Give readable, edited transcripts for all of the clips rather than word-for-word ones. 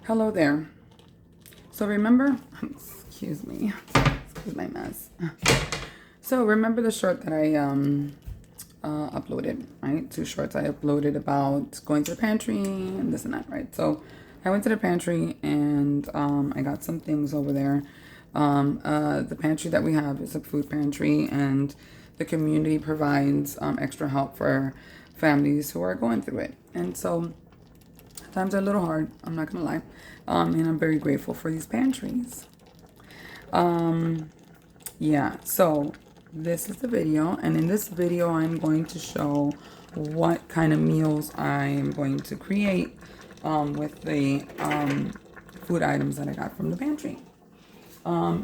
Hello there. So remember, excuse me, excuse my mess. So remember the short that I uploaded, right? 2 shorts I uploaded about going to the pantry and this and that, right? So I went to the pantry and I got some things over there. The pantry that we have is a food pantry, and the community provides extra help for families who are going through it. And so times are a little hard, I'm not gonna lie. And I'm very grateful for these pantries. Yeah, so this is the video, and in this video I'm going to show what kind of meals I am going to create with the food items that I got from the pantry.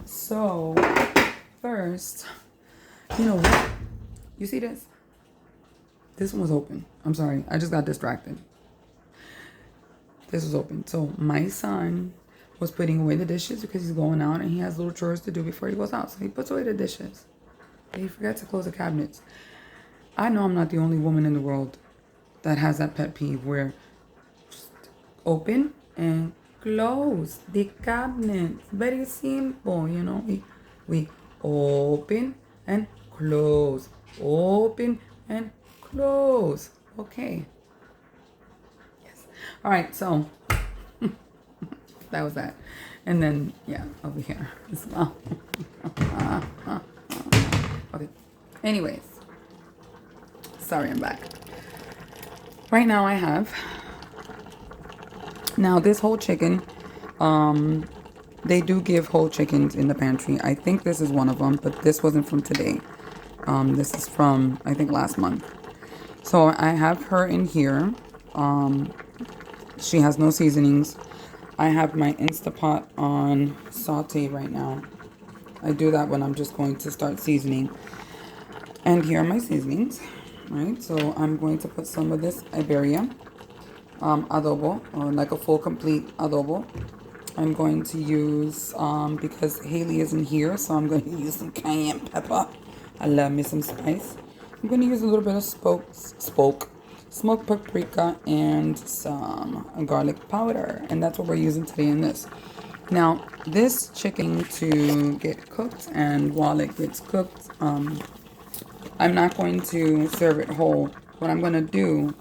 So first, you know what? You see this? This one was open. I'm sorry, I just got distracted. This was open. So my son was putting away the dishes because he's going out and he has little chores to do before he goes out. So he puts away the dishes. And he forgets to close the cabinets. I know I'm not the only woman in the world that has that pet peeve where just open and close the cabinets. Very simple, you know. We open and close. Open and close. Okay. Yes. All right, so that was that. And then, yeah, over here as well. Okay. Anyways, sorry, I'm back. Right now I have, now this whole chicken, they do give whole chickens in the pantry. I think this is one of them, but this wasn't from today. This is from, I think, last month. So I have her in here. She has no seasonings. I have my Instapot on saute right now. I do that when I'm just going to start seasoning. And here are my seasonings, right? So I'm going to put some of this Iberia adobo, or like a full complete adobo. I'm going to use, because Haley isn't here, so I'm going to use some cayenne pepper. I love me some spice. I'm going to use a little bit of smoked paprika and some garlic powder. And that's what we're using today in this. Now, this chicken to get cooked, and while it gets cooked, I'm not going to serve it whole. What I'm going to do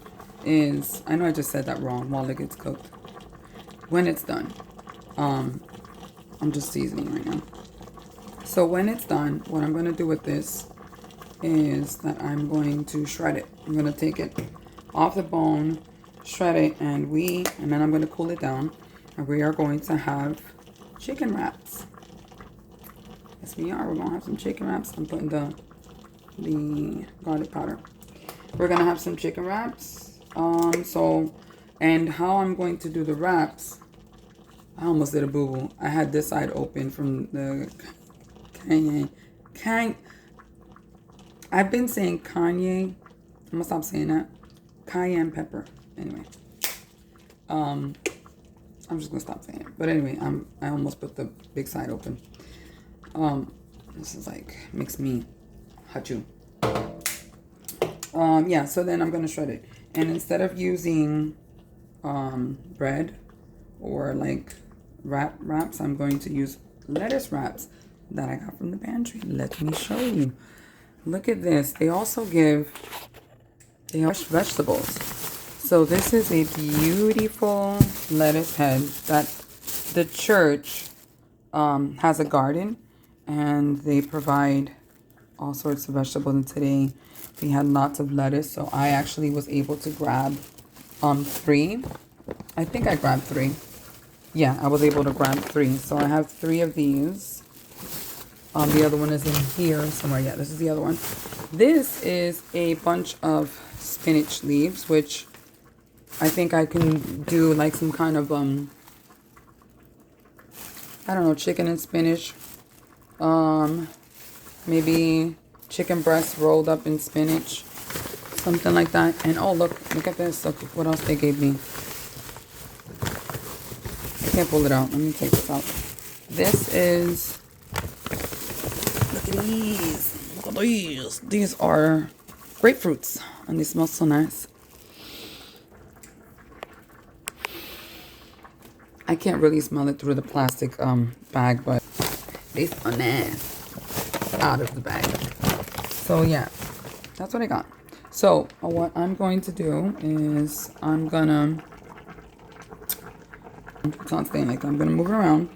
is, I know I just said that wrong, while it gets cooked. When it's done, I'm just seasoning right now. So when it's done, what I'm going to do with this is that I'm going to shred it. I'm going to take it off the bone, shred it, and then I'm going to cool it down. And we are going to have chicken wraps. Yes, we are. We're going to have some chicken wraps. I'm putting the garlic powder. We're going to have some chicken wraps. And how I'm going to do the wraps, I almost did a boo-boo. I had this side open from the I've been saying Kanye. I'm gonna stop saying that. Cayenne pepper. Anyway. I'm just gonna stop saying it. But anyway, I almost put the big side open. This is like makes me hachu. Yeah, so then I'm gonna shred it. And instead of using bread or like wraps, I'm going to use lettuce wraps that I got from the pantry. Let me show you. Look at this. They also give fresh vegetables. So this is a beautiful lettuce head that the church has a garden, and they provide all sorts of vegetables. And today we had lots of lettuce, so I actually was able to grab 3. I think I grabbed 3. Yeah, I was able to grab 3. So I have 3 of these. The other one is in here somewhere. Yeah, this is the other one. This is a bunch of spinach leaves, which I think I can do like some kind of, I don't know, chicken and spinach. Maybe chicken breast rolled up in spinach. Something like that. And oh, look at this. Look what else they gave me. I can't pull it out. Let me take this out. This is... Look at these. Look at these. These are grapefruits. And they smell so nice. I can't really smell it through the plastic bag, but they smell nasty out of the bag. So yeah, that's what I got. So what I'm going to do is I'm gonna, it's not staying like that. I'm gonna move it around,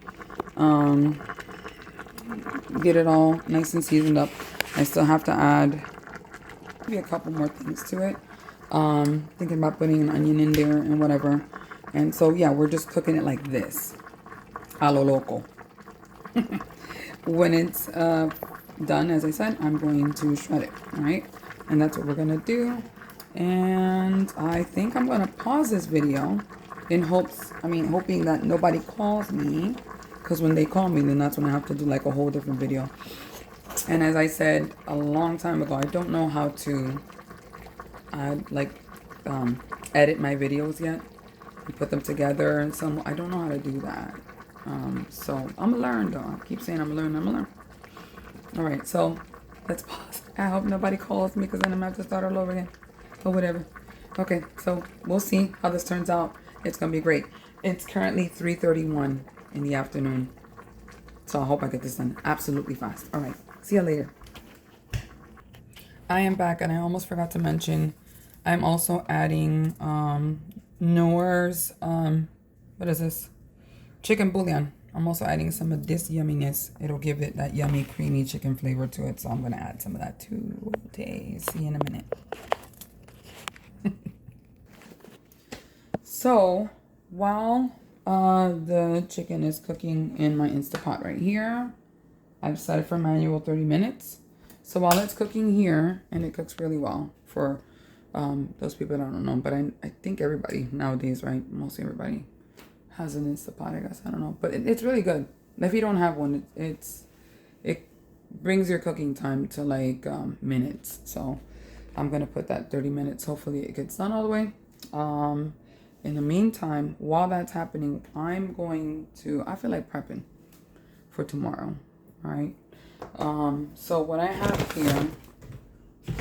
get it all nice and seasoned up. I still have to add maybe a couple more things to it. Thinking about putting an onion in there and whatever. And so yeah, we're just cooking it like this, a lo loco. When it's done, as I said, I'm going to shred it, right? And that's what we're gonna do. And I think I'm gonna pause this video in hoping that nobody calls me, because when they call me, then that's when I have to do like a whole different video. And as I said a long time ago, I don't know how to edit my videos yet and put them together, and I don't know how to do that. So I'm gonna learn though. I keep saying I'm gonna learn. All right, so let's pause. I hope nobody calls me, because then I'm gonna have to start all over again or whatever. Okay, so we'll see how this turns out. It's gonna be great. It's currently 3:31 in the afternoon, so I hope I get this done absolutely fast. All right, see you later. I am back, and I almost forgot to mention, I'm also adding Knorr's what is this? Chicken bouillon. I'm also adding some of this yumminess. It'll give it that yummy, creamy chicken flavor to it. So I'm gonna add some of that too. Okay, see you in a minute. So while the chicken is cooking in my Instapot right here, I've set it for manual 30 minutes. So while it's cooking here, and it cooks really well for those people that I don't know, but I think everybody nowadays, right? Mostly everybody has an Instapot, I guess. I don't know, but it's really good. If you don't have one, it brings your cooking time to like minutes. So I'm gonna put that 30 minutes. Hopefully it gets done all the way. In the meantime, while that's happening, I feel like prepping for tomorrow. All right. So what I have here,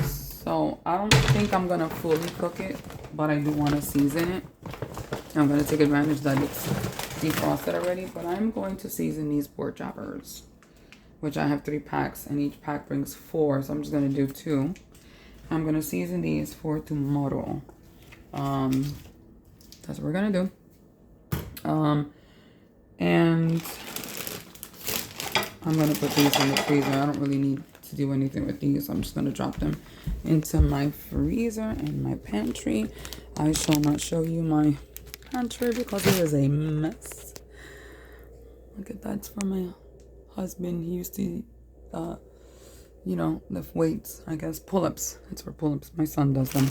so I don't think I'm gonna fully cook it, but I do want to season it. I'm gonna take advantage that it's defrosted already, but I'm going to season these pork choppers, which I have 3 packs, and each pack brings 4, so I'm just gonna do 2. I'm gonna season these for tomorrow. That's what we're gonna do. And I'm gonna put these in the freezer. I don't really need to do anything with these. I'm just gonna drop them into my freezer and my pantry. I shall not show you my pantry because it is a mess. Look at that's from my husband. He used to lift weights, I guess, pull-ups. It's for pull-ups. My son does them.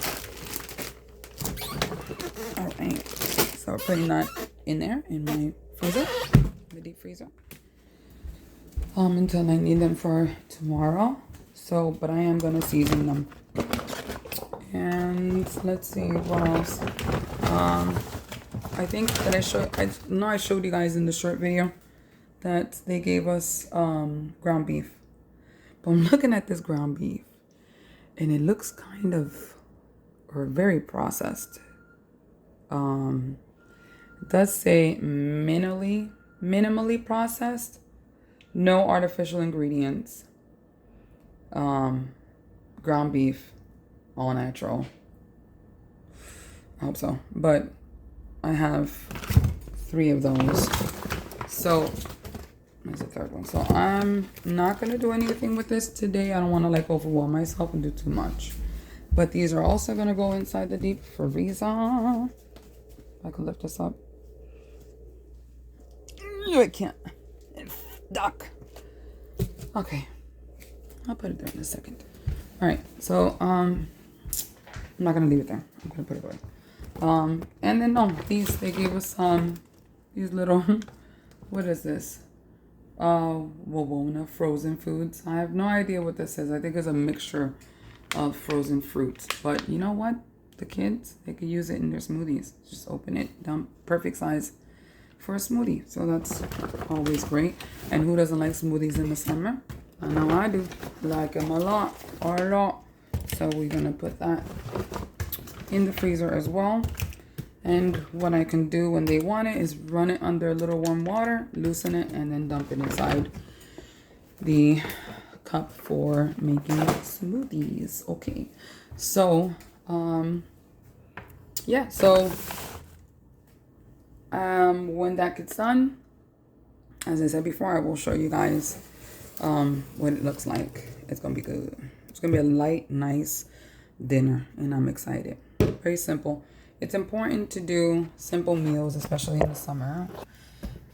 All right, so we're putting that in there in my freezer, the deep freezer, until I need them for tomorrow. So, but I am gonna season them. And let's see what else. I think that I showed you guys in the short video that they gave us ground beef. But I'm looking at this ground beef, and it looks kind of, or very processed. It does say minimally processed, no artificial ingredients, ground beef, all natural. I hope so. But I have 3 of those. So there's the 3rd one. So I'm not gonna do anything with this today. I don't want to like overwhelm myself and do too much. But these are also gonna go inside the deep freezer. I can lift this up. No, I can't. It's stuck. Okay. I'll put it there in a second. Alright, so I'm not gonna leave it there. I'm gonna put it away. And then they gave us these little what is this? Wawona frozen foods. I have no idea what this is. I think it's a mixture of frozen fruits. But you know what? The kids, they could use it in their smoothies. Just open it, dump, perfect size for a smoothie. So that's always great. And who doesn't like smoothies in the summer? I know I do. Like them a lot. So we're gonna put that in the freezer as well. And what I can do when they want it is run it under a little warm water, loosen it, and then dump it inside the cup for making smoothies. Okay, so yeah, so when that gets done, as I said before, I will show you guys what it looks like. It's gonna be good. It's gonna be a light, nice dinner, and I'm excited. Very simple. It's important to do simple meals, especially in the summer.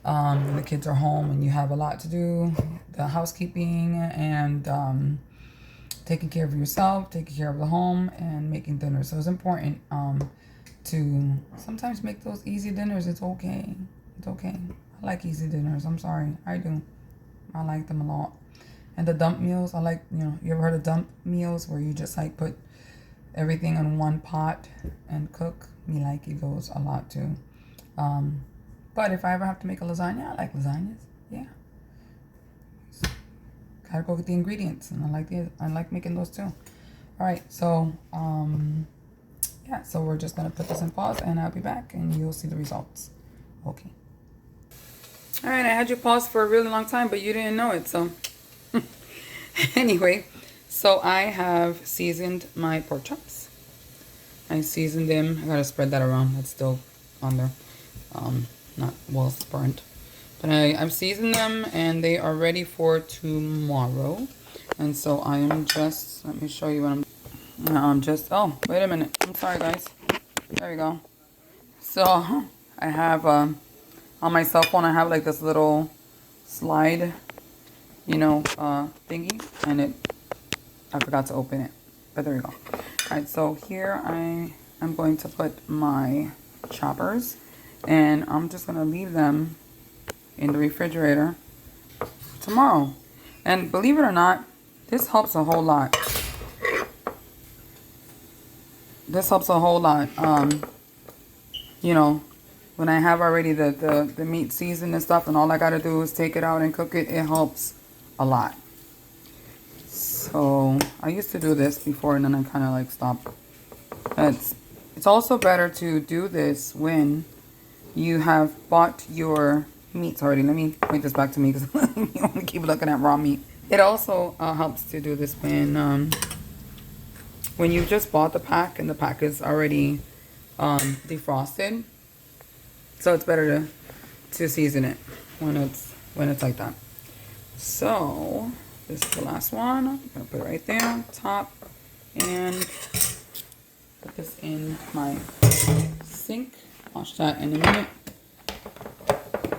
When the kids are home and you have a lot to do, the housekeeping and taking care of yourself, taking care of the home, and making dinner. So it's important to sometimes make those easy dinners. It's okay. It's okay. I like easy dinners. I'm sorry. I do. I like them a lot. And the dump meals, I like, you ever heard of dump meals where you just like put everything in one pot and cook? Me like it goes a lot too. But if I ever have to make a lasagna, I like lasagnas. Yeah. Gotta go get the ingredients, and I like making those too. All right, so yeah, so we're just gonna put this in pause, and I'll be back, and you'll see the results. Okay. All right, I had you pause for a really long time, but you didn't know it, so anyway, so I have seasoned my pork chops. I seasoned them. I gotta spread that around. That's still on there, not well burnt. But I've seasoned them, and they are ready for tomorrow. And so I am just, let me show you what I'm just, oh, wait a minute. I'm sorry, guys. There we go. So I have, on my cell phone, I have like this little slide, thingy. And I forgot to open it. But there we go. All right, so here I am going to put my choppers. And I'm just going to leave them in the refrigerator tomorrow. And believe it or not, this helps a whole lot. This helps a whole lot. When I have already the meat seasoned and stuff, and all I gotta do is take it out and cook it, it helps a lot. So I used to do this before, and then I kind of like stopped. It's also better to do this when you have bought your meats already. Let me point this back to me because you want to keep looking at raw meat. It also helps to do this when you just bought the pack and the pack is already defrosted. So it's better to season it when it's like that. So this is the last one. I'm gonna put it right there, top, and put this in my sink. Wash that in a minute.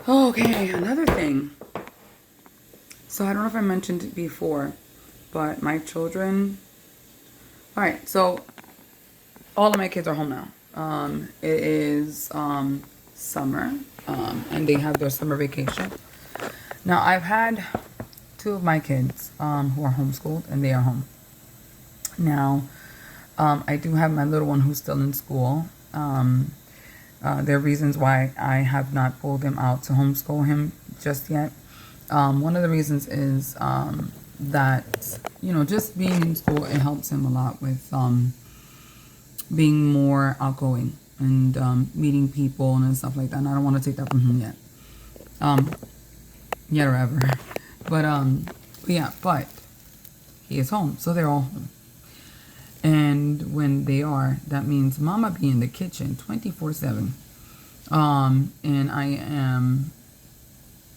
Okay, another thing. So I don't know if I mentioned it before, but my children. All right, so all of my kids are home now. It is summer, and they have their summer vacation. Now I've had two of my kids who are homeschooled, and they are home. Now I do have my little one who's still in school. There are reasons why I have not pulled him out to homeschool him just yet. One of the reasons is that, just being in school, it helps him a lot with being more outgoing and meeting people and stuff like that. And I don't want to take that from him yet. Yet or ever. But he is home, so they're all home. And when they are, that means mama be in the kitchen 24/7. And I am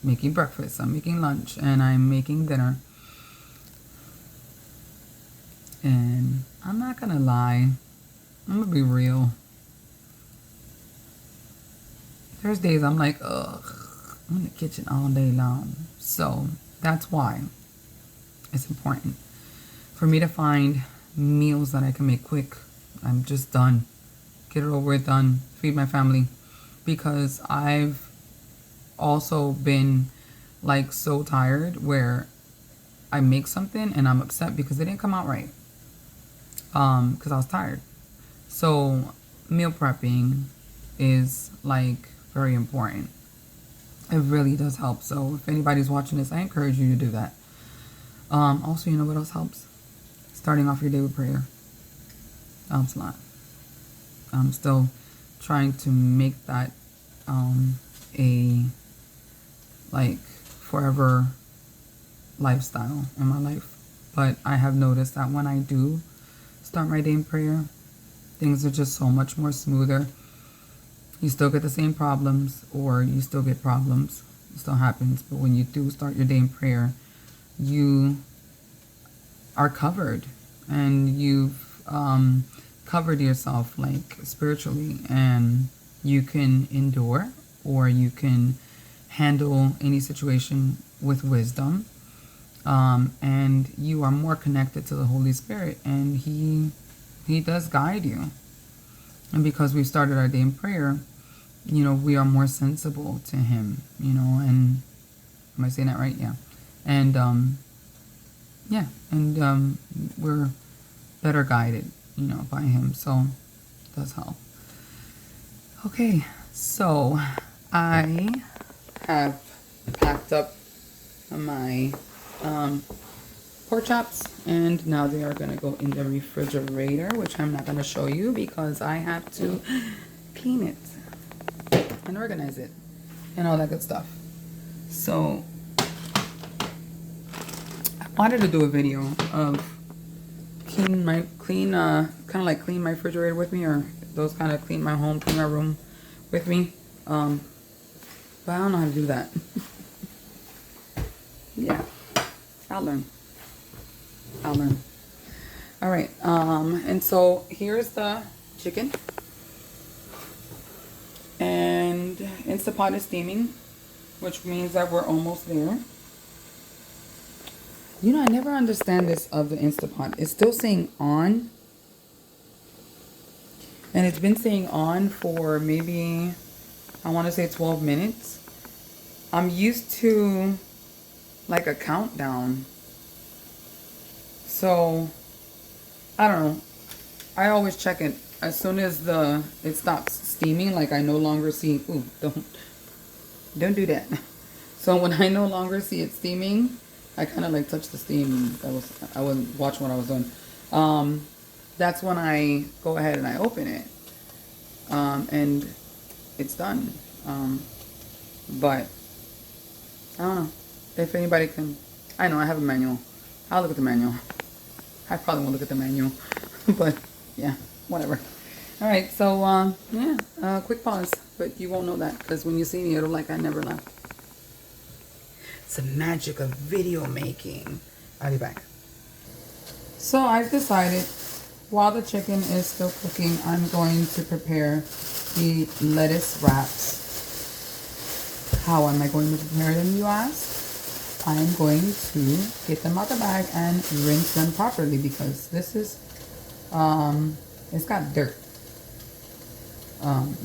making breakfast, I'm making lunch, and I'm making dinner. And I'm not gonna lie, I'm gonna be real. There's days I'm like, ugh, I'm in the kitchen all day long. So that's why it's important for me to find meals that I can make quick. I'm just done. Get it over with, done. Feed my family. Because I've also been like so tired where I make something and I'm upset because it didn't come out right. Because I was tired. So meal prepping is like very important. It really does help. So if anybody's watching this, I encourage you to do that. Also, you know what else helps? Starting off your day with prayer. Helps a lot. I'm still trying to make that a like forever lifestyle in my life. But I have noticed that when I do start my day in prayer, things are just so much more smoother. You still get the same problems, or you still get problems. It still happens. But when you do start your day in prayer, you are covered, and you've covered yourself like spiritually, and you can endure, or you can handle any situation with wisdom, and you are more connected to the Holy Spirit, and he does guide you. And because we started our day in prayer, you know, we are more sensible to him, you know. And am I saying that right? Yeah. And we're better guided, you know, by him. So it does help. Okay, so I have packed up my pork chops, and now they are going to go in the refrigerator, which I'm not going to show you because I have to clean it and organize it and all that good stuff. So I wanted to do a video of clean my refrigerator with me, or those kind of clean my home, clean my room with me. But I don't know how to do that. Yeah, I'll learn. All right, and so here's the chicken, and Instapot is steaming, which means that we're almost there. You know, I never understand this of the Instapot. It's still saying on, and it's been saying on for maybe, I want to say 12 minutes. I'm used to like a countdown. So, I don't know. I always check it as soon as it stops steaming. Like I no longer see, ooh, don't do that. So when I no longer see it steaming, I kind of like touch the steam. I wasn't watching what I was doing. That's when I go ahead and I open it. And it's done. But I don't know if anybody can. I know I have a manual. I'll look at the manual. I probably won't look at the manual, but yeah, whatever. All right, so quick pause, but you won't know that because when you see me, it'll like I never left. It's the magic of video making. I'll be back. So I've decided, while the chicken is still cooking, I'm going to prepare the lettuce wraps. How am I going to prepare them, you ask? I'm going to get them out the bag and rinse them properly because this is, it's got dirt.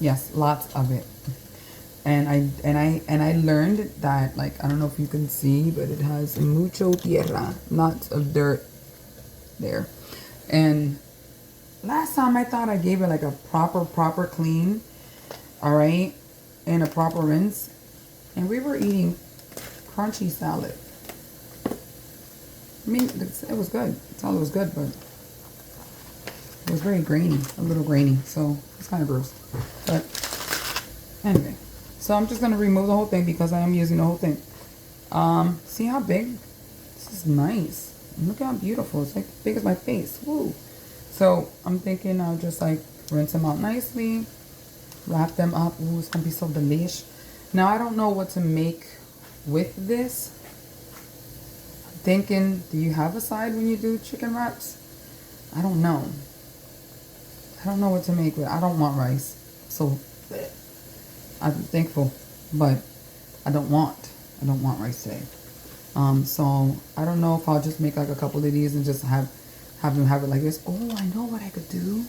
Yes, lots of it. And I learned that, like, I don't know if you can see, but it has mucho tierra, lots of dirt there. And last time I thought I gave it like a proper clean, all right, and a proper rinse, and we were eating crunchy salad. I mean, it was good. It's all it was good, but it was very grainy, a little grainy, so it's kind of gross. But anyway, so I'm just gonna remove the whole thing because I am using the whole thing. See how big? This is nice. Look how beautiful. It's like big as my face. Woo. So I'm thinking I'll just like rinse them out nicely, wrap them up. Ooh, it's gonna be so delish. Now I don't know what to make with this. I'm thinking, do you have a side when you do chicken wraps? I don't know. I don't know what to make with. I don't want rice, so I'm thankful, but I don't want rice today. So I don't know if I'll just make like a couple of these and just have them have it like this. Oh, I know what I could do.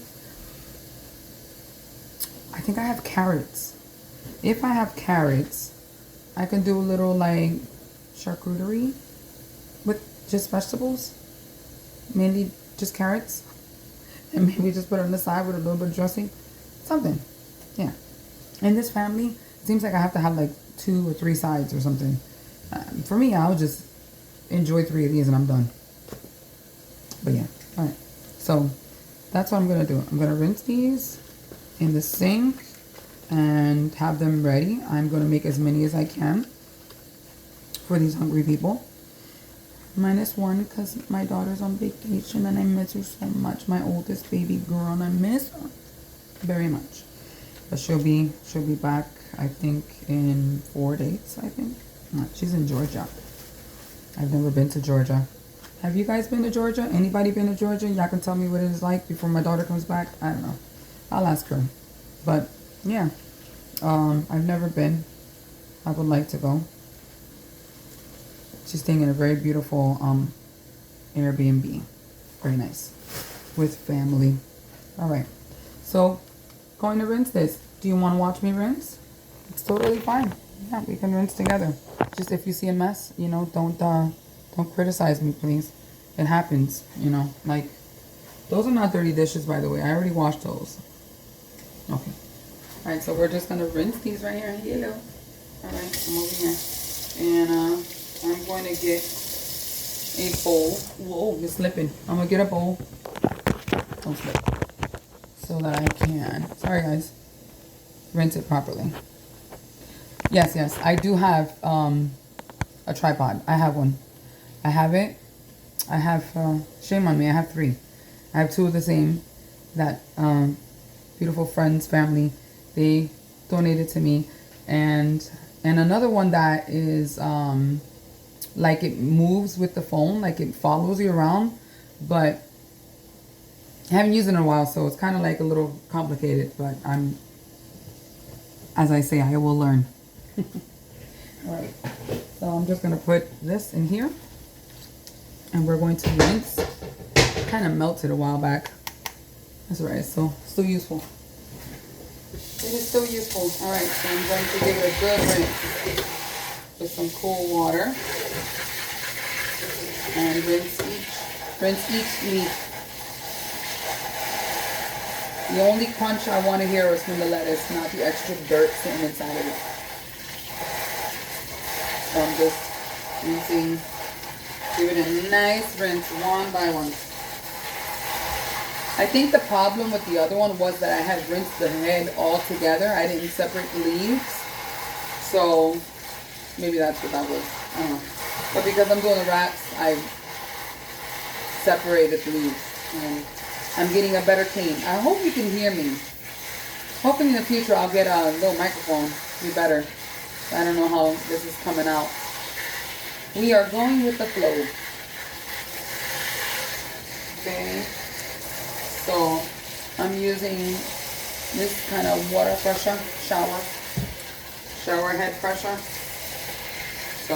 I think I have carrots. If I have carrots, I can do a little like charcuterie with just vegetables, mainly just carrots, and maybe just put it on the side with a little bit of dressing, something. Yeah. In this family, it seems like I have to have like 2 or 3 sides or something. For me, I'll just enjoy 3 of these and I'm done. But yeah, all right. So that's what I'm gonna do. I'm gonna rinse these in the sink and have them ready. I'm going to make as many as I can for these hungry people. Minus one because my daughter's on vacation and I miss her so much. My oldest baby girl, and I miss her very much. But she'll be back, I think, in 4 days, I think. She's in Georgia. I've never been to Georgia. Have you guys been to Georgia? Anybody been to Georgia? Y'all can tell me what it is like before my daughter comes back. I don't know. I'll ask her. But yeah, I've never been. I would like to go. She's staying in a very beautiful Airbnb. Very nice. With family. All right. So, going to rinse this. Do you want to watch me rinse? It's totally fine. Yeah, we can rinse together. Just if you see a mess, you know, don't criticize me, please. It happens, you know. Like, those are not dirty dishes, by the way. I already washed those. Okay. All right, so we're just going to rinse these right here. Hello. All right, I'm over here. And I'm going to get a bowl. Whoa, you're slipping. I'm going to get a bowl. Don't slip. So that I can, sorry guys, rinse it properly. Yes, I do have a tripod. I have one. I have it. I have, shame on me, I have 3. I have 2 of the same that beautiful friends, family, they donated to me. And another one that is like it moves with the phone, like it follows you around, but I haven't used it in a while, so it's kind of like a little complicated, but as I say, I will learn. Alright, so I'm just going to put this in here, and we're going to rinse. Kind of melted a while back. That's alright, so still useful. It is still useful. Alright, so I'm going to give it a good rinse with some cool water. And rinse each leaf. The only crunch I want to hear is from the lettuce, not the extra dirt sitting inside of it. So I'm just rinsing, give it a nice rinse one by one. I think the problem with the other one was that I had rinsed the head all together. I didn't separate the leaves. So maybe that's what that was. I don't know. But because I'm doing the wraps, I separated the leaves. And I'm getting a better clean. I hope you can hear me. Hopefully in the future I'll get a little microphone. Be better. I don't know how this is coming out. We are going with the flow. Okay. So I'm using this kind of water pressure, shower head pressure. So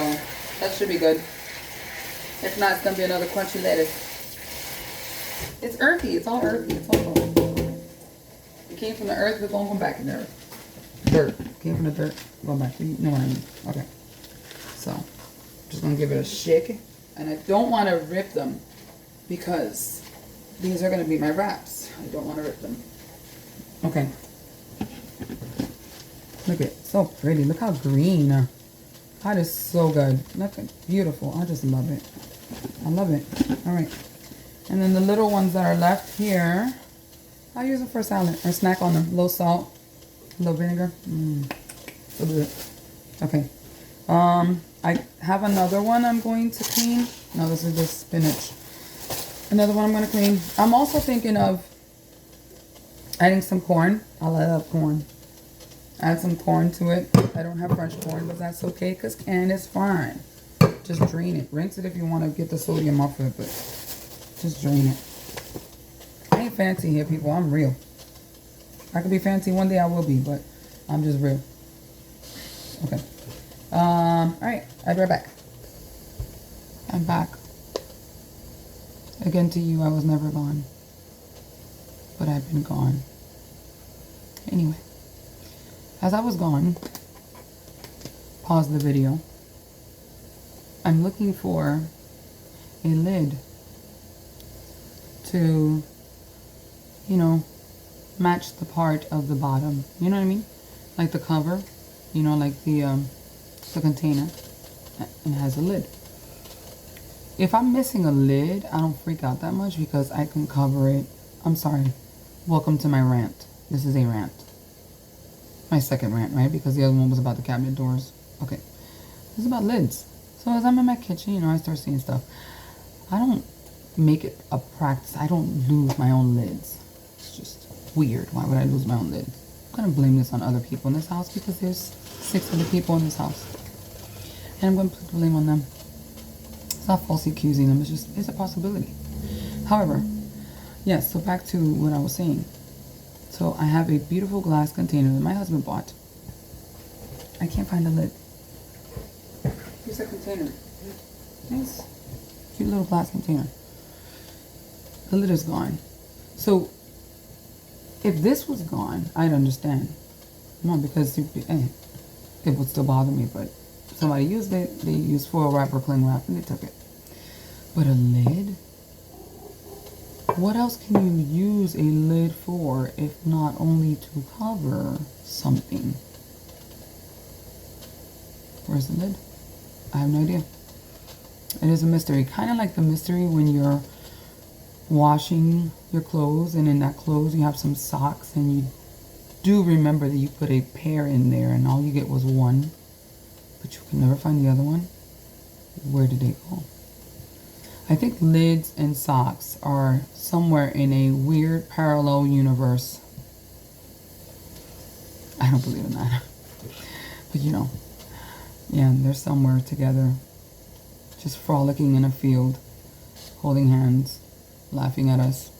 that should be good. If not, it's gonna be another crunchy lettuce. It's earthy. It's all earthy. It's all it came from the earth. We're going to go back in the earth. Dirt. Came from the dirt. Going back. You know what I mean. Okay. So, just going to give it a shake. And I don't want to rip them because these are going to be my wraps. I don't want to rip them. Okay. Look at it. So pretty. Look how green. That is so good. Look at beautiful. I just love it. I love it. All right. And then the little ones that are left here, I'll use them for a salad or snack on them. A little salt, a little vinegar. So good. Okay. I have another one I'm going to clean. No, this is the spinach. Another one I'm going to clean. I'm also thinking of adding some corn. I love corn. Add some corn to it. I don't have fresh corn, but that's okay because canned is fine. Just drain it. Rinse it if you want to get the sodium off of it, but just drain it. I ain't fancy here, people. I'm real. I could be fancy one day, I will be, but I'm just real. Okay. Alright, I'll be right back. I'm back. Again to you, I was never gone. But I've been gone. Anyway. As I was gone, pause the video. I'm looking for a lid to, you know, match the part of the bottom. You know what I mean? Like the cover, you know, like the container. And it has a lid. If I'm missing a lid, I don't freak out that much because I can cover it. I'm sorry. Welcome to my rant. This is a rant. my second rant, right? Because the other one was about the cabinet doors. Okay. This is about lids. So as I'm in my kitchen, you know, I start seeing stuff. I don't make it a practice. I don't lose my own lids. It's just weird. Why would I lose my own lids? I'm going to blame this on other people in this house because there's 6 other people in this house. And I'm going to put the blame on them. It's not falsely accusing them. It's a possibility. However, yes, so back to what I was saying. So I have a beautiful glass container that my husband bought. I can't find the lid. Here's a container. Nice. Cute little glass container. The lid is gone. So if this was gone, I'd understand. No, because it would still bother me, but somebody used it. They used foil wrap or cling wrap and they took it. But a lid? What else can you use a lid for if not only to cover something? Where's the lid? I have no idea. It is a mystery. Kind of like the mystery when you're washing your clothes and in that clothes you have some socks and you do remember that you put a pair in there and all you get was one, but you can never find the other one. Where did they go? I think lids and socks are somewhere in a weird parallel universe. I don't believe in that. But you know, yeah, they're somewhere together, just frolicking in a field, holding hands, laughing at us.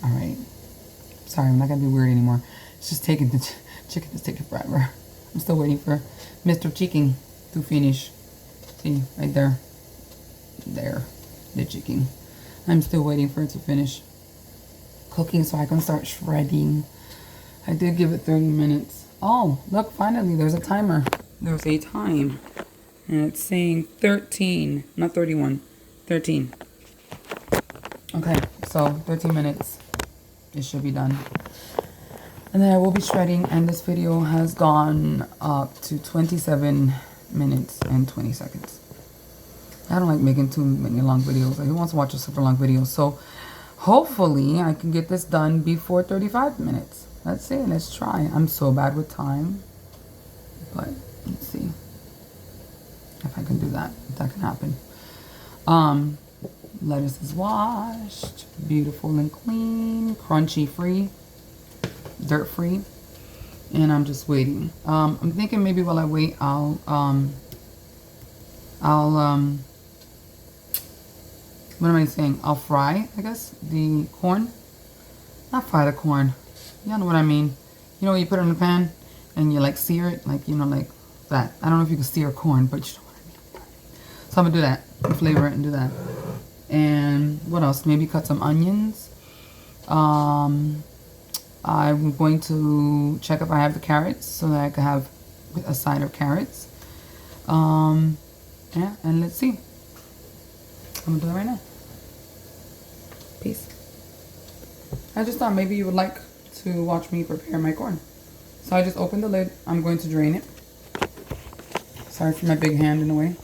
All right. Sorry, I'm not going to be weird anymore. It's just taking the chicken is taking forever. I'm still waiting for Mr. Chicken to finish. See, right there. There. The chicken. I'm still waiting for it to finish cooking so I can start shredding. I did give it 30 minutes. Oh, look, finally, there's a timer. There's a time. And it's saying 13, not 31, 13. Okay, so 13 minutes. It should be done. And then I will be shredding, and this video has gone up to 27 minutes and 20 seconds. I don't like making too many long videos. Like, who wants to watch a super long video? So hopefully I can get this done before 35 minutes. Let's see, let's try. I'm so bad with time, but let's see if I can do that, if that can happen. Lettuce is washed, beautiful and clean, crunchy free, dirt free, and I'm just waiting. I'm thinking maybe while I wait, I'll what am I saying? I'll fry, I guess, the corn. Not fry the corn. Y'all know what I mean. You know when you put it in the pan and you like sear it, like, you know, like that. I don't know if you can sear corn, but you know what I mean. So I'm gonna do that and flavor it and do that. And what else? Maybe cut some onions. I'm going to check if I have the carrots so that I can have a side of carrots. Yeah, and let's see. I'm gonna do it right now. Peace. I just thought maybe you would like to watch me prepare my corn. So I just opened the lid. I'm going to drain it. Sorry for my big hand in the way.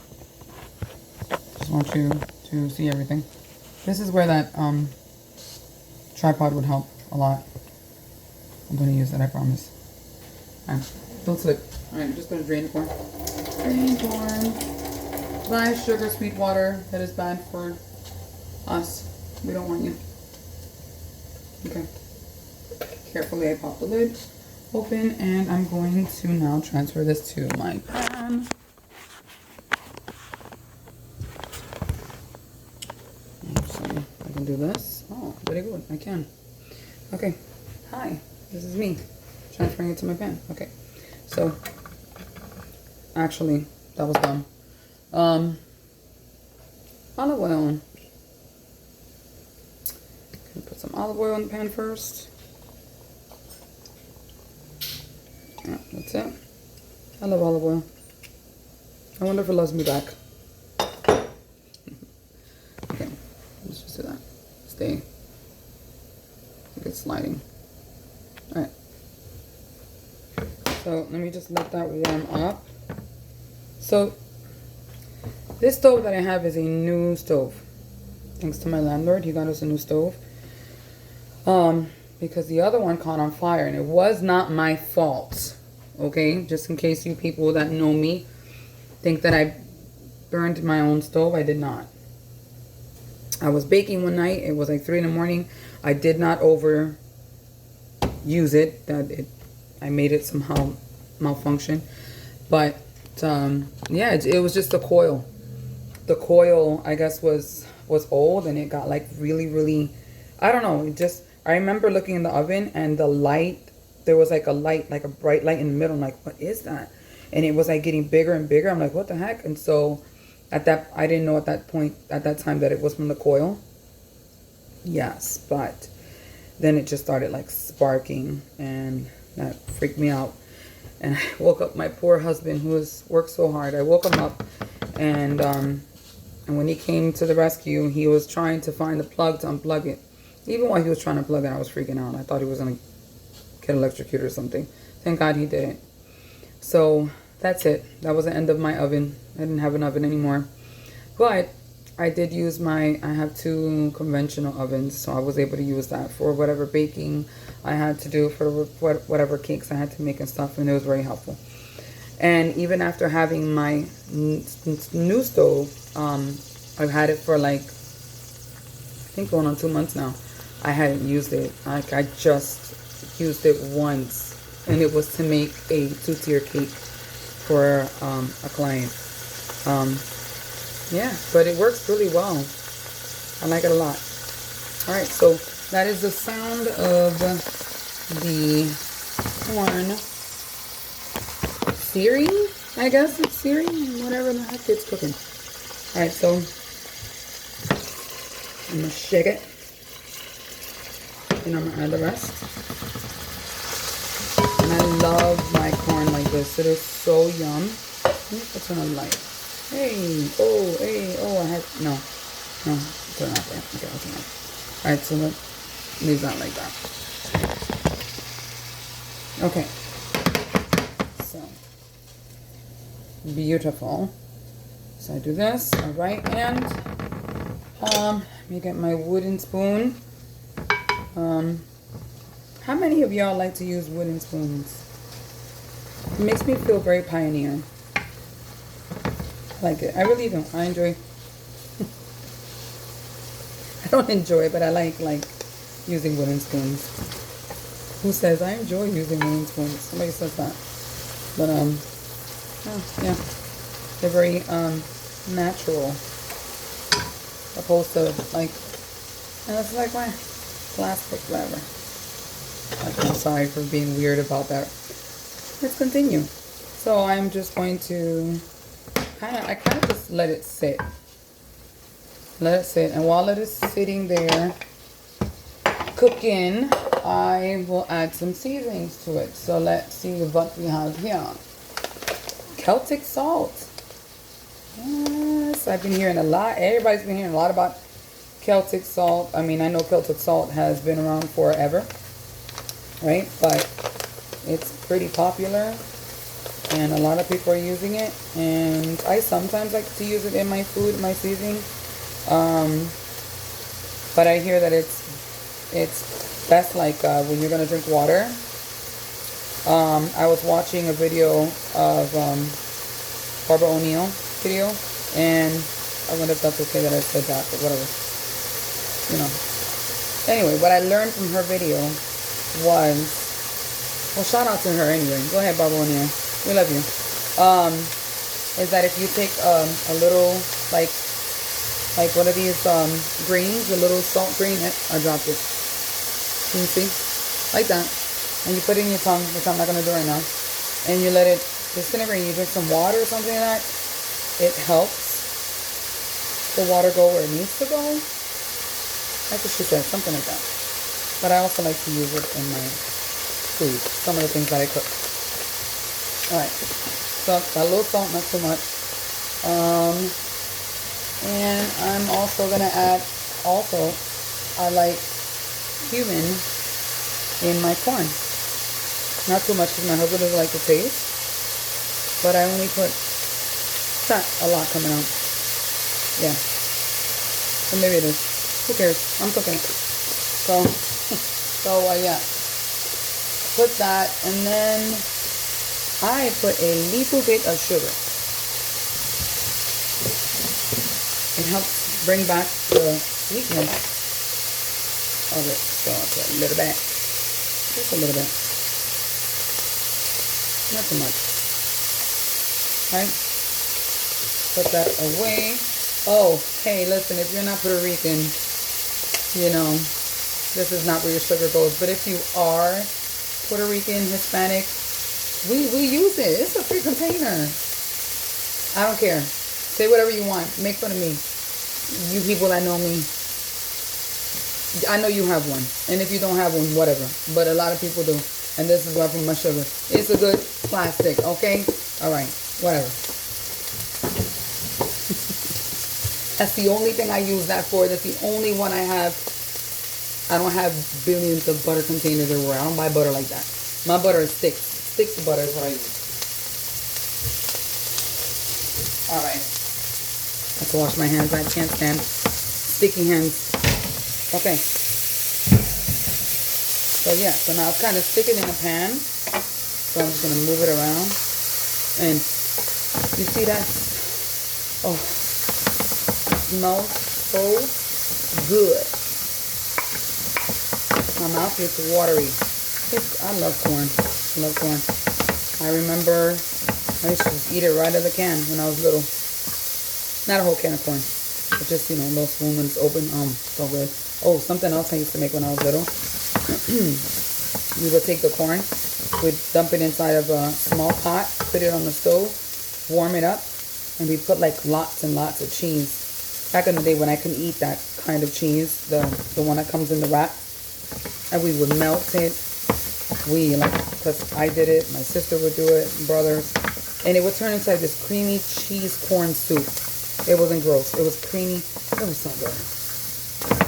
Just want you to see everything. This is where that tripod would help a lot. I'm going to use it, I promise. Alright, don't slip. Alright, I'm just going to drain the corn. Drain corn. Dry sugar, sweet water. That is bad for us. We don't want you. Okay. Carefully I pop the lid open and I'm going to now transfer this to my pan. So I can do this. Oh, very good. I can. Okay. Hi. This is me transferring it to my pan. Okay. So actually that was dumb. Olive oil. Put some olive oil in the pan first. Yeah, that's it. I love olive oil. I wonder if it loves me back. Okay, let's just do that. Stay. I think it's sliding. Alright. So let me just let that warm up. So this stove that I have is a new stove. Thanks to my landlord, he got us a new stove. Because the other one caught on fire, and it was not my fault. Okay, just in case you people that know me think that I burned my own stove, I did not. I was baking one night. It was like 3 in the morning. I did not overuse it. I made it somehow malfunction. But yeah, it was just the coil. The coil, I guess, was old, and it got like really, I don't know. I remember looking in the oven, and the light, there was like a light, like a bright light in the middle. I'm like, what is that? And it was like getting bigger and bigger. I'm like, what the heck? And so I didn't know at that point, at that time, that it was from the coil. Yes, but then it just started like sparking, and that freaked me out. And I woke up my poor husband, who has worked so hard. I woke him up, and when he came to the rescue, he was trying to find the plug to unplug it. Even while he was trying to plug it, I was freaking out. I thought he was going to get electrocuted or something. Thank God he didn't. So that's it. That was the end of my oven. I didn't have an oven anymore. But I did use I have 2 conventional ovens, so I was able to use that for whatever baking I had to do, for whatever cakes I had to make and stuff, and it was very helpful. And even after having my new stove, I've had it for like, I think going on 2 months now. I hadn't used it. Like, I just used it once, and it was to make a 2-tier cake for a client. Yeah, but it works really well. I like it a lot. All right, so that is the sound of the corn searing. I guess it's searing, whatever the heck it's cooking. All right, so I'm gonna shake it, and I'm gonna add the rest. And I love my corn like this. It is so yum. Let me turn on the light. Hey, oh, I had, no, turn off there. Okay, I'll turn off. All right, so let's leave that like that. Okay, so, beautiful. So I do this, all right, and, let me get my wooden spoon. How many of y'all like to use wooden spoons? It makes me feel very pioneer. I like it. I really do. I enjoy. I don't enjoy, but I like using wooden spoons. Who says I enjoy using wooden spoons? Somebody says that. But oh, yeah, they're very natural, opposed to like, and it's like my plastic, whatever. I'm sorry for being weird about that. Let's continue. So I'm just going to I kind of just let it sit. Let it sit. And while it is sitting there cooking, I will add some seasonings to it. So let's see what we have here. Celtic salt. Yes, I've been hearing a lot. Everybody's been hearing a lot about Celtic salt. I mean, I know Celtic salt has been around forever, right? But it's pretty popular, and a lot of people are using it, and I sometimes like to use it in my food, my seasoning. But I hear that it's best like when you're gonna drink water. I was watching a video of Barbara O'Neill video, and I wonder if that's okay that I said that, but whatever. You know. Anyway, what I learned from her video was, well, shout out to her anyway. Go ahead, Barbara O'Neill. We love you. Is that if you take a little, like one of these greens, a little salt green, I dropped it. Can you see? Like that. And you put it in your tongue, which I'm not going to do right now. And you let it disintegrate. You drink some water or something like that. It helps the water go where it needs to go. That's what she said, something like that. But I also like to use it in my food, some of the things that I cook. Alright, so a little salt, not too much. And I'm also going to add, I like cumin in my corn. Not too much because my husband doesn't like the taste. But I only put a lot coming out. Yeah. So maybe it is. Who cares? I'm cooking it. So, So yeah, put that, and then I put a little bit of sugar. It helps bring back the sweetness of it. So I'll put a little bit, just a little bit, not too much. Right? Put that away. Oh, hey, listen, if you're not Puerto Rican, you know, this is not where your sugar goes. But if you are Puerto Rican, Hispanic, we use it. It's a free container. I don't care. Say whatever you want. Make fun of me. You people that know me, I know you have one. And if you don't have one, whatever. But a lot of people do. And this is why I put my sugar. It's a good plastic, okay? All right, whatever. That's the only thing I use that for. That's the only one I have. I don't have billions of butter containers everywhere. I don't buy butter like that. My butter is sticks. Sticks of butter is what I use. All right. I have to wash my hands. I can't stand sticky hands. Okay. So yeah. So now it's kind of stick it in a pan. So I'm just gonna move it around. And you see that? Oh. Smells so good. My mouth gets watery. I love corn. I love corn. I remember I used to just eat it right out of the can when I was little. Not a whole can of corn, but just, you know, a little spoon when it's open. So good. Oh, something else I used to make when I was little. We would take the corn, we'd dump it inside of a small pot, put it on the stove, warm it up, and we put like lots and lots of cheese. Back in the day when I couldn't eat that kind of cheese, the one that comes in the wrap, and we would melt it. Because I did it, my sister would do it, brothers, and it would turn into like this creamy cheese corn soup. It wasn't gross. It was creamy. It was so good.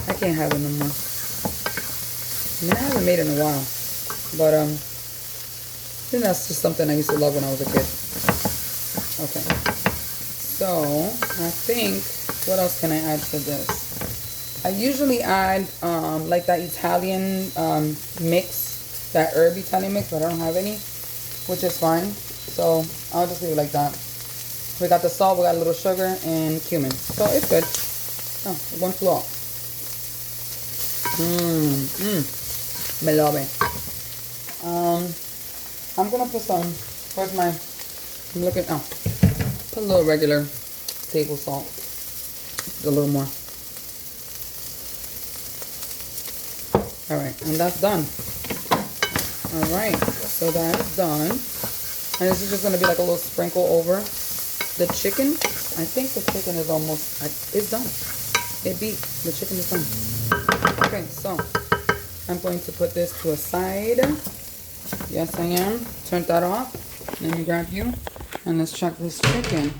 I can't have it no more. I mean, I haven't made it in a while, but I think that's just something I used to love when I was a kid. Okay, so I think. What else can I add to this? I usually add like that Italian mix, that herb Italian mix, but I don't have any, which is fine. So I'll just leave it like that. We got the salt, we got a little sugar, and cumin. So it's good. Oh, one flew off. Me love it. I'm gonna put some, where's my, I'm looking, put a little regular table salt. A little more. Alright, and that's done. Alright, so that's done. And this is just going to be like a little sprinkle over the chicken. I think the chicken is almost, it's done. It beat. The chicken is done. Okay, so I'm going to put this to a side. Yes, I am. Turn that off. Let me grab you. And let's check this chicken.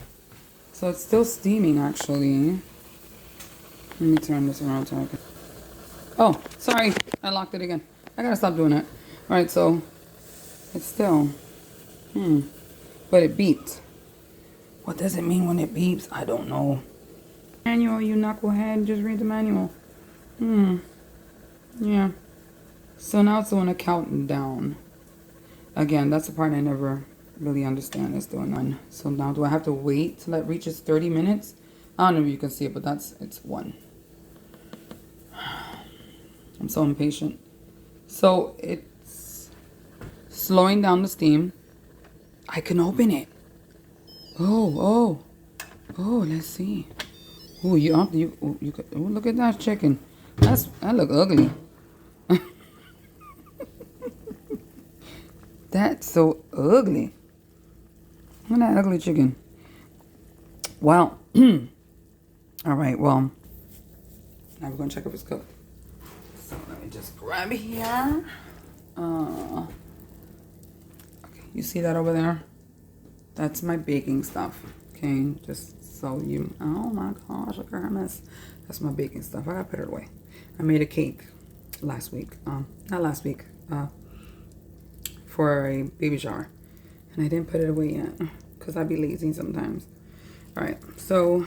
So it's still steaming, actually. Let me turn this around so I can... Oh, sorry. I locked it again. I gotta stop doing that. Alright, so it's still... But it beeps. What does it mean when it beeps? I don't know. Manual, you knucklehead. Just read the manual. Yeah. So now it's doing a countdown. Again, that's the part I never really understand. It's doing none. So now do I have to wait till it reaches 30 minutes? I don't know if you can see it, but it's 1. I'm so impatient. So it's slowing down the steam. I can open it. Oh, let's see. Oh, you could, oh, look at that chicken. That look ugly. That's so ugly. Look at that ugly chicken. Wow. All right, well, now we're gonna check if it's cooked. So let me just grab it here. Okay, you see that over there? That's my baking stuff. Okay, just so you, oh my gosh, look at her mess. That's my baking stuff. I gotta put it away. I made a cake last week. Not last week. For a baby shower. And I didn't put it away yet. Because I'd be lazy sometimes. Alright, so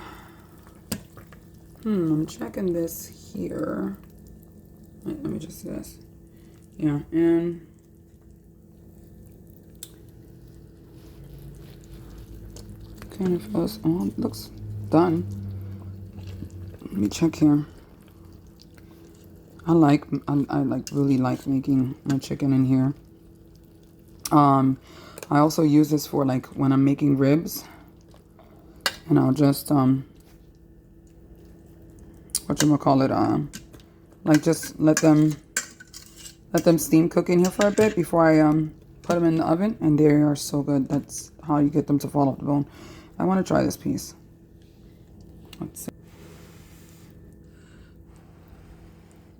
I'm checking this here. Wait, let me just do this. Yeah, and kind of feels, oh, it looks done. Let me check here. I really like making my chicken in here. I also use this for like when I'm making ribs, and I'll just whatchamacallit, like just let them steam cook in here for a bit before I put them in the oven, and they are so good. That's how you get them to fall off the bone. I want to try this piece. Let's see.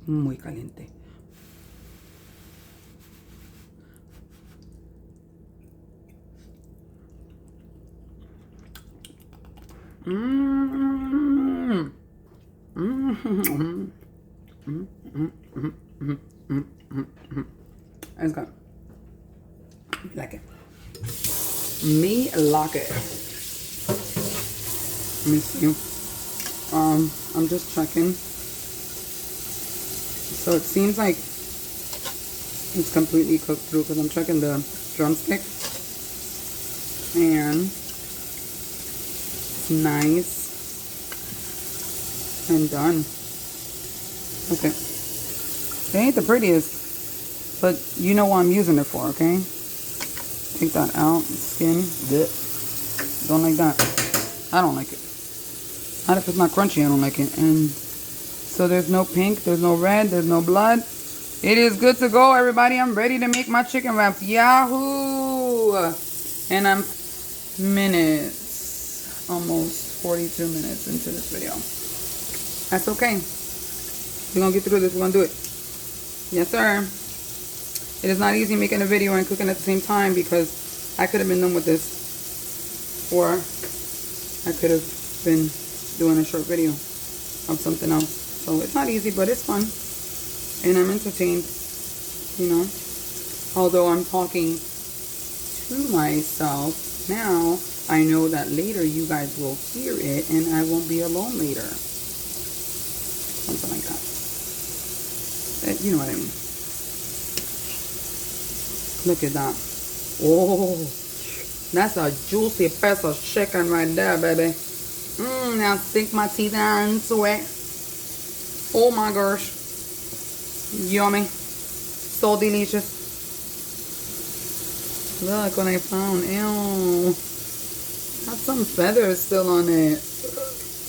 Muy caliente. Mmm. Mmm. It's good. Like it. Me like it. Let me see. I'm just checking. So it seems like it's completely cooked through because I'm checking the drumstick. And it's nice and done. Okay. It ain't the prettiest, but you know what I'm using it for, okay? Take that out. Skin. Blech. Don't like that. I don't like it. Not if it's not crunchy, I don't like it. And so there's no pink, there's no red, there's no blood. It is good to go, everybody. I'm ready to make my chicken wraps. Yahoo! And I'm minutes, almost 42 minutes into this video. That's okay. We're gonna get through this. We're gonna do it. Yes, sir. It is not easy making a video and cooking at the same time because I could have been done with this, or I could have been doing a short video of something else. So it's not easy, but it's fun. And I'm entertained, you know. Although I'm talking to myself now, I know that later you guys will hear it and I won't be alone later. Something like that. You know what I mean. Look at that. Oh, that's a juicy piece of chicken right there, baby. Now sink my teeth into it. Oh my gosh. Yummy. So delicious. Look what I found. Ew. Got some feathers still on it.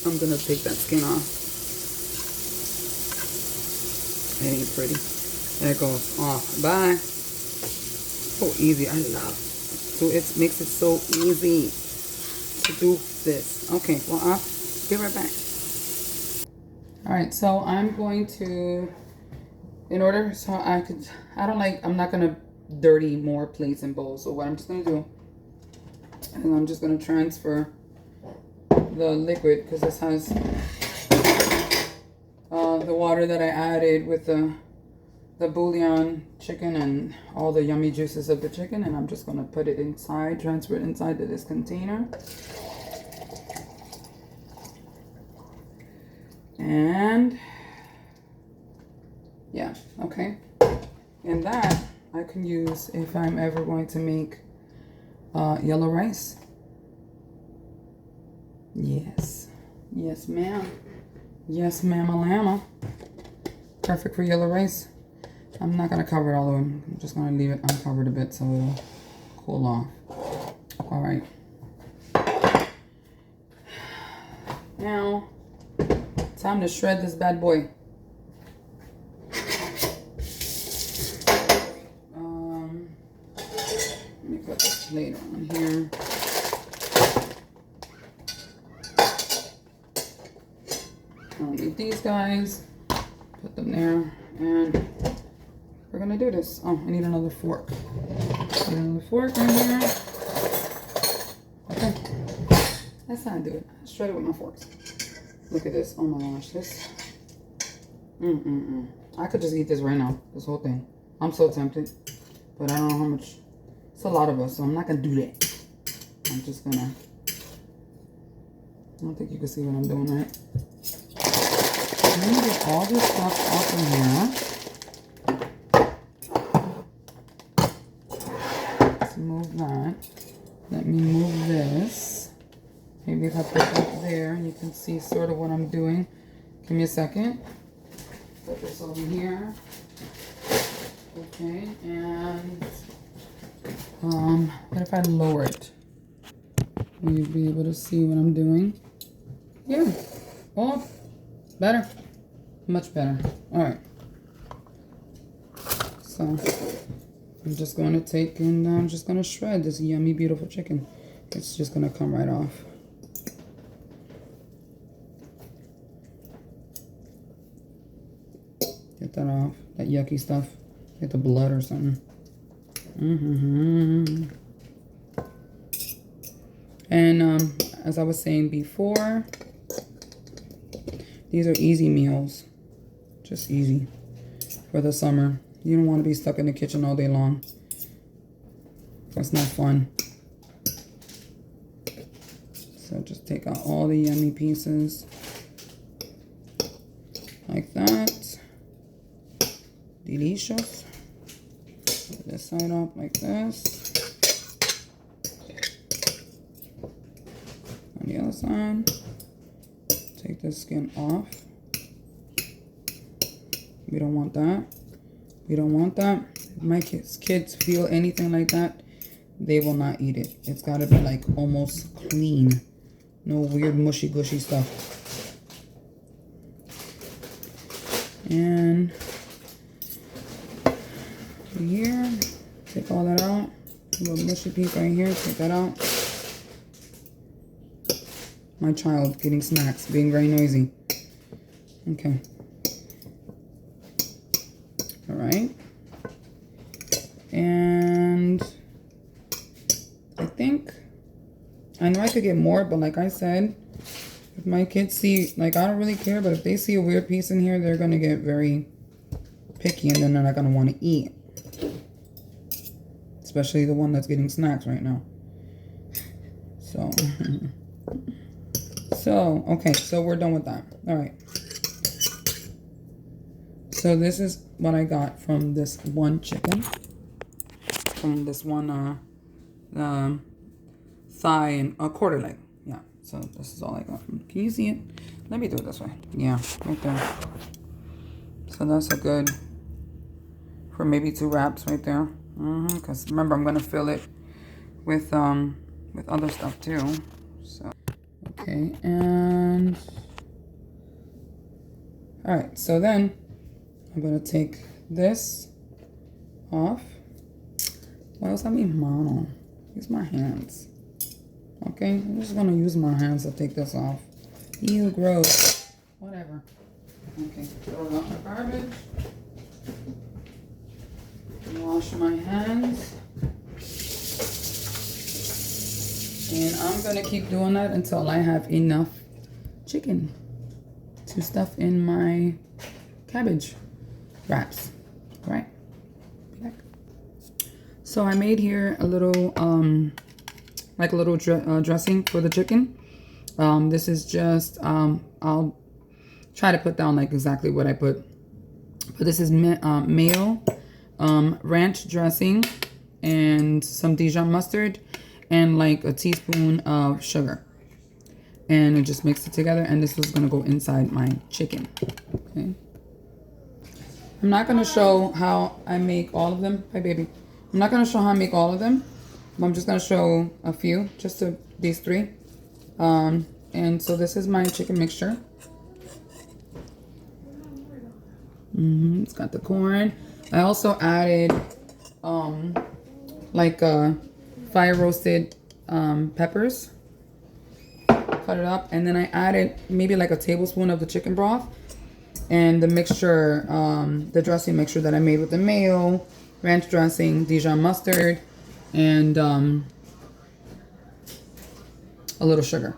I'm gonna take that skin off. It ain't pretty. There it goes off. Bye. So easy. I love. So it makes it so easy to do this. Okay, well I'll be right back. Alright, so I'm going to, I'm not gonna dirty more plates and bowls. So what I'm just gonna do is I'm just gonna transfer the liquid, because this has the water that I added with the bouillon chicken and all the yummy juices of the chicken, and I'm just gonna put it inside, transfer it inside to this container. And yeah, okay. And that I can use if I'm ever going to make yellow rice. Yes. Yes, ma'am. Yes, ma'am, llama. Perfect for yellow rice. I'm not gonna cover it all the way. I'm just gonna leave it uncovered a bit so it'll cool off. All right. Now, time to shred this bad boy. Let me put this plate on here. I don't need these guys. Put them there, and we're gonna do this. Oh, I need another fork. Need another fork right here. Okay, that's how I do it. I shred it with my forks. Look at this. Oh my gosh, this. I could just eat this right now. This whole thing. I'm so tempted, but I don't know how much. It's a lot of us, so I'm not gonna do that. I'm just gonna. I don't think you can see what I'm doing, right? I'm gonna get all this stuff off in here. move that. Let me move this. Maybe if I put that there, you can see sort of what I'm doing. Give me a second. Put this over here. Okay, and what if I lower it? Will you be able to see what I'm doing? Yeah. Oh, better. Much better. All right. So I'm just going to take and I'm just going to shred this yummy, beautiful chicken. It's just going to come right off. Get that off. That yucky stuff. Get the blood or something. And as I was saying before, these are easy meals. Just easy for the summer. You don't want to be stuck in the kitchen all day long. That's not fun. So just take out all the yummy pieces. Like that. Delicious. Put this side up like this. On the other side. Take the skin off. We don't want that. We don't want that. If my kids feel anything like that, they will not eat it. It's got to be like almost clean. No weird mushy gushy stuff. And here, take all that out. A little mushy piece right here, take that out. My child getting snacks, being very noisy. Okay. All right. And I know I could get more, but like I said, if my kids see, like I don't really care, but if they see a weird piece in here, they're going to get very picky and then they're not going to want to eat. Especially the one that's getting snacks right now. So, okay, so we're done with that. All right. So this is what I got from this one chicken. From this one thigh and a quarter leg. Yeah, so this is all I got. Can you see it? Let me do it this way. Yeah, right there. So that's a good, for maybe 2 wraps right there. Because remember, I'm going to fill it with other stuff too. So, okay, and all right, so then I'm going to take this off. Why else I mean mano? Use my hands. Okay, I'm just going to use my hands to take this off. Ew, gross. Whatever. Okay, throw it out the garbage. Wash my hands. And I'm going to keep doing that until I have enough chicken to stuff in my cabbage wraps. Right? Back. So I made here a little, like a little dressing for the chicken. This is just, I'll try to put down like exactly what I put. But this is mayo, ranch dressing, and some Dijon mustard, and like a teaspoon of sugar. And it just mixed it together, and this was gonna go inside my chicken. Okay. I'm not gonna show how I make all of them. Hi, baby. I'm not gonna show how I make all of them. I'm just gonna show a few, just to these 3. And so this is my chicken mixture. It's got the corn. I also added like fire roasted peppers. Cut it up, and then I added maybe like a tablespoon of the chicken broth and the mixture, the dressing mixture that I made with the mayo, ranch dressing, Dijon mustard, and a little sugar.